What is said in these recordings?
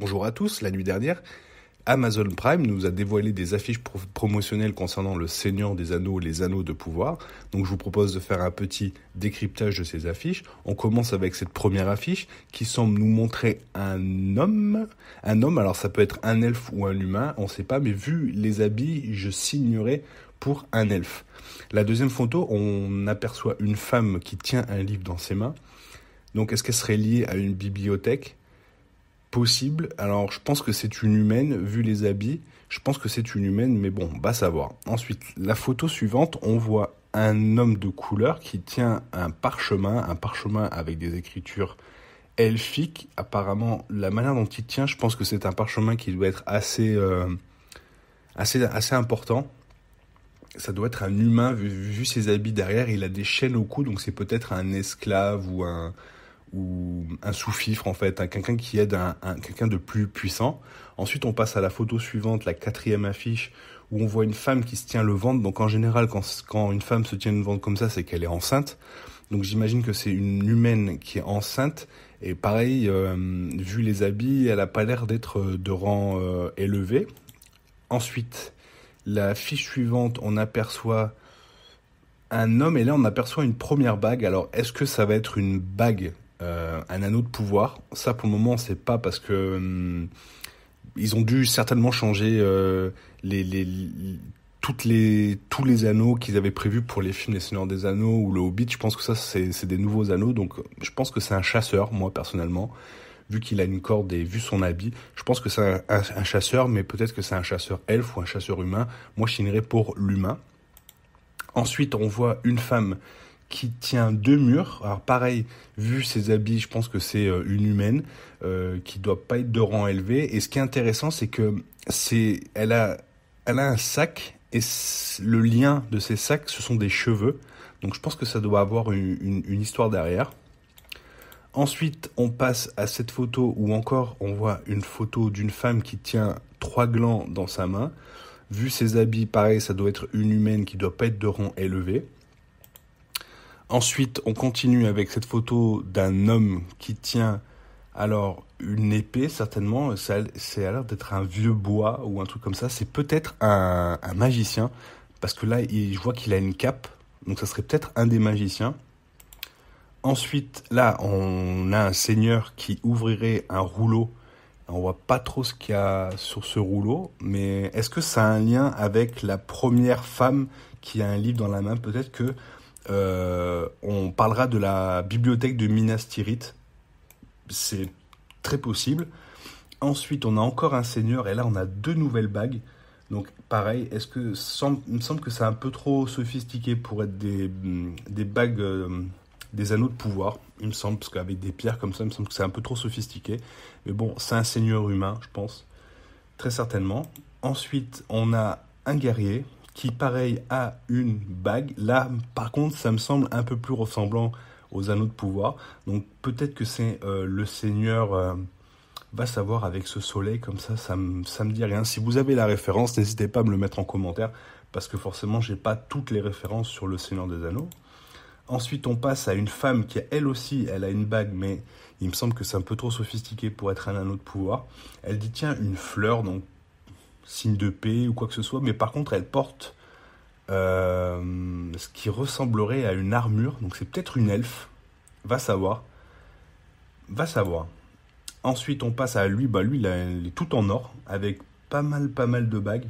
Bonjour à tous, la nuit dernière, Amazon Prime nous a dévoilé des affiches promotionnelles concernant le Seigneur des Anneaux, les Anneaux de pouvoir. Donc je vous propose de faire un petit décryptage de ces affiches. On commence avec cette première affiche qui semble nous montrer un homme. Un homme, alors ça peut être un elfe ou un humain, on ne sait pas, mais vu les habits, je signerais pour un elfe. La deuxième photo, on aperçoit une femme qui tient un livre dans ses mains. Donc est-ce qu'elle serait liée à une bibliothèque ? Possible. Alors, je pense que c'est une humaine, vu les habits. Je pense que c'est une humaine, mais bon, va savoir. Ensuite, la photo suivante, on voit un homme de couleur qui tient un parchemin avec des écritures elfiques. Apparemment, la manière dont il tient, je pense que c'est un parchemin qui doit être assez important. Ça doit être un humain, vu ses habits derrière. Il a des chaînes au cou, donc c'est peut-être un esclave ou un sous-fifre en fait, quelqu'un qui aide quelqu'un de plus puissant. Ensuite, on passe à la photo suivante, la quatrième affiche, où on voit une femme qui se tient le ventre. Donc en général, quand une femme se tient le ventre comme ça, c'est qu'elle est enceinte. Donc j'imagine que c'est une humaine qui est enceinte. Et pareil, vu les habits, elle a pas l'air d'être de rang élevé. Ensuite, la fiche suivante, on aperçoit un homme et là on aperçoit une première bague. Alors est-ce que ça va être une bague, un anneau de pouvoir? Ça pour le moment on sait pas parce que ils ont dû certainement changer tous les anneaux qu'ils avaient prévus pour les films Les Seigneurs des Anneaux ou le Hobbit. Je pense que ça c'est des nouveaux anneaux, donc je pense que c'est un chasseur, moi personnellement, vu qu'il a une corde et vu son habit. Je pense que c'est un chasseur, mais peut-être que c'est un chasseur elfe ou un chasseur humain. Moi je signerais pour l'humain. Ensuite, on voit une femme qui tient deux murs. Alors pareil, vu ses habits, je pense que c'est une humaine qui doit pas être de rang élevé. Et ce qui est intéressant, c'est que elle a un sac et le lien de ces sacs, ce sont des cheveux. Donc je pense que ça doit avoir une histoire derrière. Ensuite, on passe à cette photo où encore on voit une photo d'une femme qui tient 3 glands dans sa main. Vu ses habits, pareil, ça doit être une humaine qui doit pas être de rang élevé. Ensuite, on continue avec cette photo d'un homme qui tient alors une épée, certainement. C'est à l'air d'être un vieux bois ou un truc comme ça. C'est peut-être un magicien, parce que là, je vois qu'il a une cape. Donc ça serait peut-être un des magiciens. Ensuite, là, on a un seigneur qui ouvrirait un rouleau. On voit pas trop ce qu'il y a sur ce rouleau, mais est-ce que ça a un lien avec la première femme qui a un livre dans la main? Peut-être que on parlera de la bibliothèque de Minas Tirith. C'est très possible. Ensuite, on a encore un seigneur, et là, on a 2 nouvelles bagues. Donc, pareil, il me semble que c'est un peu trop sophistiqué pour être des bagues, des anneaux de pouvoir, il me semble, parce qu'avec des pierres comme ça, il me semble que c'est un peu trop sophistiqué. Mais bon, c'est un seigneur humain, je pense, très certainement. Ensuite, on a un guerrier qui, pareil, a une bague. Là, par contre, ça me semble un peu plus ressemblant aux anneaux de pouvoir. Donc, peut-être que c'est le seigneur, va savoir, avec ce soleil, comme ça me dit rien. Si vous avez la référence, n'hésitez pas à me le mettre en commentaire, parce que forcément, j'ai pas toutes les références sur le Seigneur des Anneaux. Ensuite, on passe à une femme qui, elle aussi, elle a une bague, mais il me semble que c'est un peu trop sophistiqué pour être un anneau de pouvoir. Elle dit, tiens, une fleur, donc signe de paix ou quoi que ce soit, mais par contre, elle porte ce qui ressemblerait à une armure, donc c'est peut-être une elfe. Va savoir. Va savoir. Ensuite, on passe à lui. Bah, lui, il est tout en or, avec pas mal de bagues.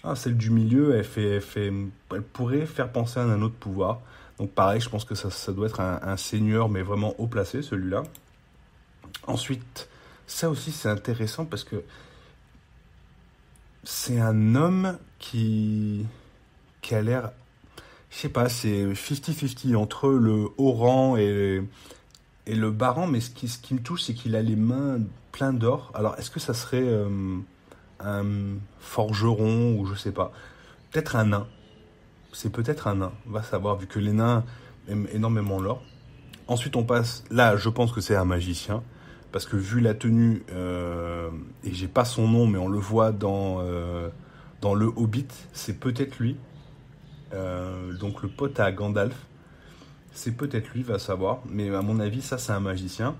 Ah, celle du milieu, elle pourrait faire penser à un anneau de pouvoir. Donc pareil, je pense que ça doit être un seigneur, mais vraiment haut placé, celui-là. Ensuite, ça aussi c'est intéressant parce que c'est un homme qui a l'air, je sais pas, c'est 50-50 entre le haut rang et le bas rang, mais ce qui me touche, c'est qu'il a les mains pleines d'or. Alors est-ce que ça serait un forgeron ou je sais pas, peut-être un nain? C'est peut-être un nain, va savoir, vu que les nains aiment énormément l'or. Ensuite, on passe, là, je pense que c'est un magicien, parce que vu la tenue, et j'ai pas son nom, mais on le voit dans le Hobbit, c'est peut-être lui, donc le pote à Gandalf. C'est peut-être lui, va savoir, mais à mon avis, ça c'est un magicien.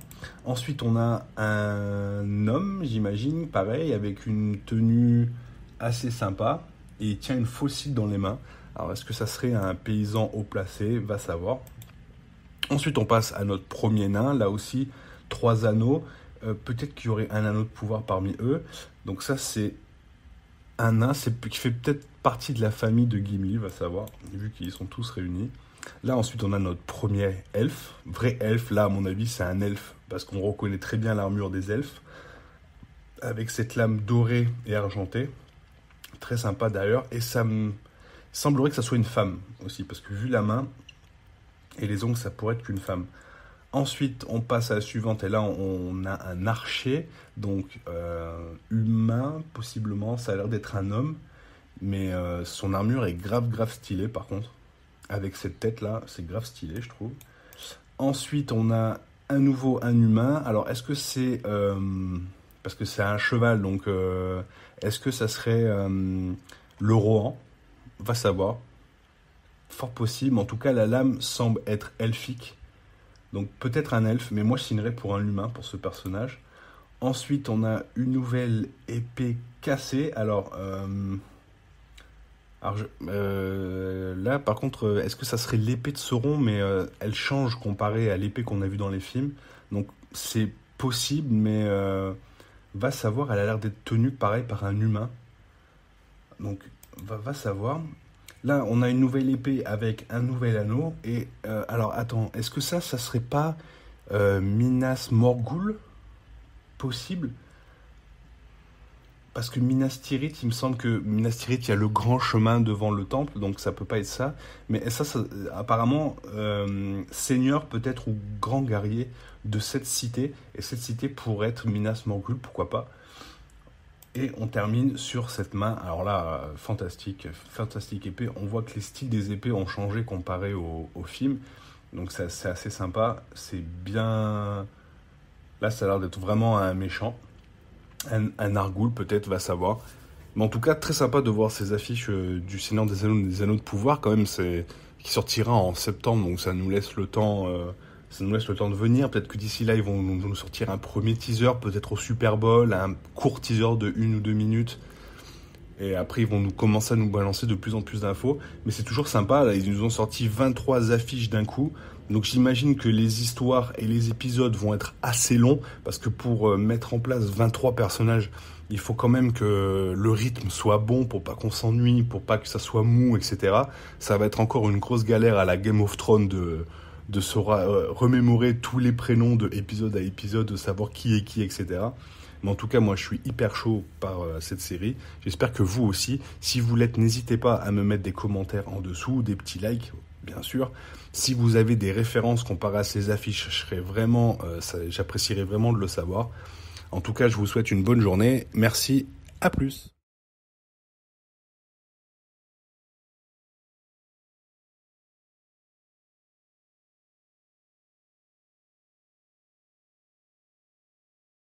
Ensuite, on a un homme, j'imagine, pareil, avec une tenue assez sympa, et il tient une faucille dans les mains. Alors, est-ce que ça serait un paysan haut placé? Va savoir. Ensuite, on passe à notre premier nain, là aussi, 3 anneaux. Peut-être qu'il y aurait un anneau de pouvoir parmi eux. Donc ça, c'est un nain qui fait peut-être partie de la famille de Gimli, va savoir, vu qu'ils sont tous réunis. Là, ensuite, on a notre premier elfe. Vrai elfe, là, à mon avis, c'est un elfe, parce qu'on reconnaît très bien l'armure des elfes, avec cette lame dorée et argentée. Très sympa d'ailleurs, et ça me semblerait que ça soit une femme aussi, parce que vu la main et les ongles, ça pourrait être qu'une femme. Ensuite, on passe à la suivante, et là, on a un archer, donc humain, possiblement, ça a l'air d'être un homme, mais son armure est grave stylée, par contre. Avec cette tête-là, c'est grave stylé, je trouve. Ensuite, on a à nouveau un humain. Alors, est-ce que c'est... parce que c'est un cheval, donc est-ce que ça serait le Rohan? Va savoir. Fort possible. En tout cas, la lame semble être elfique. Donc peut-être un elfe, mais moi je signerais pour un humain pour ce personnage. Ensuite, on a une nouvelle épée cassée. Là, par contre, est-ce que ça serait l'épée de Sauron, mais elle change comparée à l'épée qu'on a vue dans les films. Donc c'est possible, mais va savoir, elle a l'air d'être tenue pareil par un humain. Donc va savoir. Là, on a une nouvelle épée avec un nouvel anneau. Et alors, attends, est-ce que ça serait pas Minas Morgul? Possible? Parce que Minas Tirith, il me semble que Minas Tirith, il y a le grand chemin devant le temple, donc ça peut pas être ça. Mais ça apparemment, seigneur peut-être ou grand guerrier de cette cité. Et cette cité pourrait être Minas Morgul, pourquoi pas. Et on termine sur cette main. Alors là, fantastique épée. On voit que les styles des épées ont changé comparé au film. Donc c'est assez sympa. C'est bien... Là, ça a l'air d'être vraiment un méchant. Un Nargoul, peut-être, va savoir. Mais en tout cas, très sympa de voir ces affiches du Seigneur des Anneaux de Pouvoir, quand même, qui sortira en septembre. Donc ça nous laisse le temps... Ça nous laisse le temps de venir. Peut-être que d'ici là, ils vont nous sortir un premier teaser, peut-être au Super Bowl, un court teaser de 1 ou 2 minutes. Et après, ils vont commencer à nous balancer de plus en plus d'infos. Mais c'est toujours sympa. Là, ils nous ont sorti 23 affiches d'un coup. Donc j'imagine que les histoires et les épisodes vont être assez longs. Parce que pour mettre en place 23 personnages, il faut quand même que le rythme soit bon pour pas qu'on s'ennuie, pour pas que ça soit mou, etc. Ça va être encore une grosse galère à la Game of Thrones de se remémorer tous les prénoms de épisode à épisode, de savoir qui est qui, etc. Mais en tout cas, moi, je suis hyper chaud par cette série. J'espère que vous aussi. Si vous l'êtes, n'hésitez pas à me mettre des commentaires en dessous, des petits likes, bien sûr. Si vous avez des références comparées à ces affiches, j'apprécierais vraiment de le savoir. En tout cas, je vous souhaite une bonne journée. Merci, à plus.